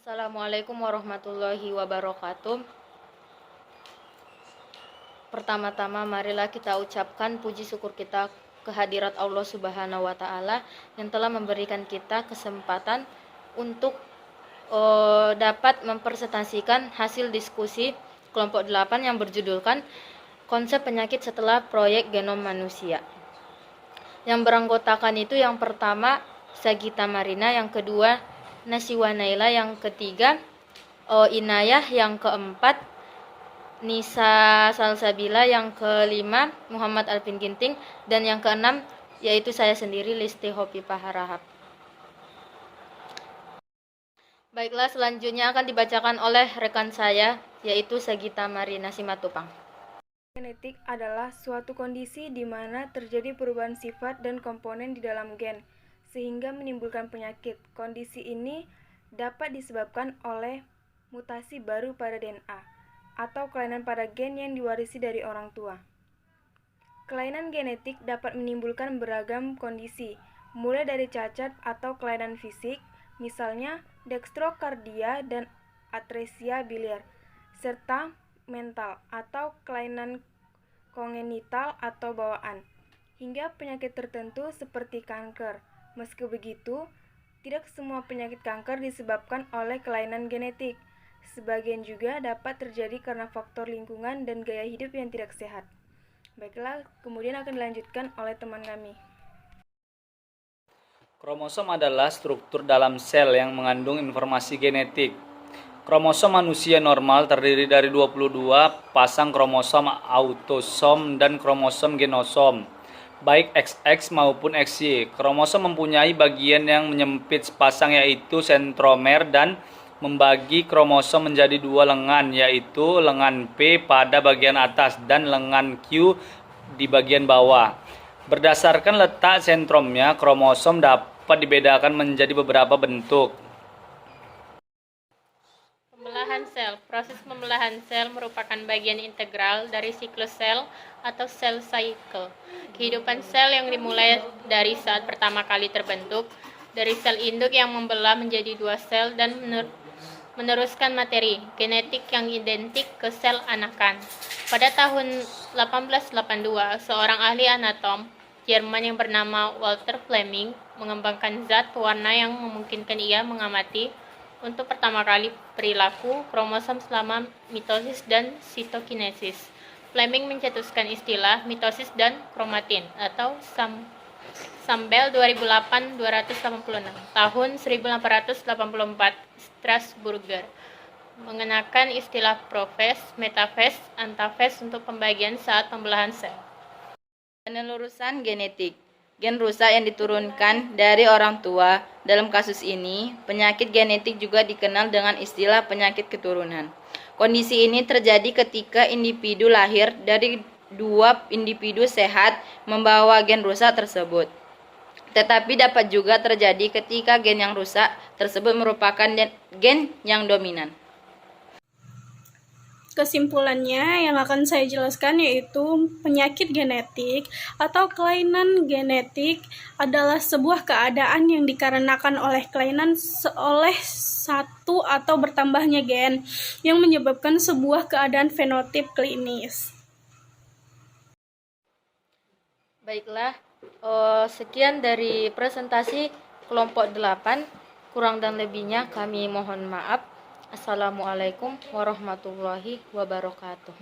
Assalamualaikum warahmatullahi wabarakatuh. Pertama-tama marilah kita ucapkan puji syukur kita kehadirat Allah Subhanahu wa taala yang telah memberikan kita kesempatan untuk dapat mempresentasikan hasil diskusi kelompok 8 yang berjudulkan konsep penyakit setelah proyek genom manusia. Yang beranggotakan itu yang pertama Sagita Marina, yang kedua Nasiwa Naila, yang ketiga Inayah, yang keempat Nisa Salsabila, yang kelima Muhammad Alvin Ginting, dan yang keenam yaitu saya sendiri Listi Hopipa Harahap. Baiklah, selanjutnya akan dibacakan oleh rekan saya yaitu Sagita Marina Simatupang. Genetik adalah suatu kondisi di mana terjadi perubahan sifat dan komponen di dalam gen sehingga menimbulkan penyakit. Kondisi ini dapat disebabkan oleh mutasi baru pada DNA atau kelainan pada gen yang diwarisi dari orang tua. Kelainan genetik dapat menimbulkan beragam kondisi, mulai dari cacat atau kelainan fisik, misalnya dextrokardia dan atresia biliar, serta mental atau kelainan kongenital atau bawaan, hingga penyakit tertentu seperti kanker. Meski begitu, tidak semua penyakit kanker disebabkan oleh kelainan genetik. Sebagian juga dapat terjadi karena faktor lingkungan dan gaya hidup yang tidak sehat. Baiklah, kemudian akan dilanjutkan oleh teman kami. Kromosom adalah struktur dalam sel yang mengandung informasi genetik. Kromosom manusia normal terdiri dari 22 pasang kromosom autosom dan kromosom genosom, baik XX maupun XY. Kromosom mempunyai bagian yang menyempit sepasang yaitu sentromer dan membagi kromosom menjadi dua lengan, yaitu lengan P pada bagian atas dan lengan Q di bagian bawah. Berdasarkan letak sentromnya, kromosom dapat dibedakan menjadi beberapa bentuk. Pembelahan sel. Proses pembelahan sel merupakan bagian integral dari siklus sel atau cell cycle. Kehidupan sel yang dimulai dari saat pertama kali terbentuk, dari sel induk yang membelah menjadi dua sel dan meneruskan materi genetik yang identik ke sel anakan. Pada tahun 1882, seorang ahli anatom Jerman yang bernama Walter Fleming mengembangkan zat pewarna yang memungkinkan ia mengamati untuk pertama kali perilaku kromosom selama mitosis dan sitokinesis. Fleming mencetuskan istilah mitosis dan kromatin atau Sambel 2008-286 tahun 1884 Strasburger, mengenakan istilah profes, metafes, antafes untuk pembagian saat pembelahan sel. Penelurusan genetik. Gen rusak yang diturunkan dari orang tua. Dalam kasus ini, penyakit genetik juga dikenal dengan istilah penyakit keturunan. Kondisi ini terjadi ketika individu lahir dari dua individu sehat membawa gen rusak tersebut. Tetapi dapat juga terjadi ketika gen yang rusak tersebut merupakan gen yang dominan. Kesimpulannya yang akan saya jelaskan yaitu penyakit genetik atau kelainan genetik adalah sebuah keadaan yang dikarenakan oleh kelainan oleh satu atau bertambahnya gen yang menyebabkan sebuah keadaan fenotip klinis. Baiklah, sekian dari presentasi kelompok 8. Kurang dan lebihnya kami mohon maaf. Assalamualaikum warahmatullahi wabarakatuh.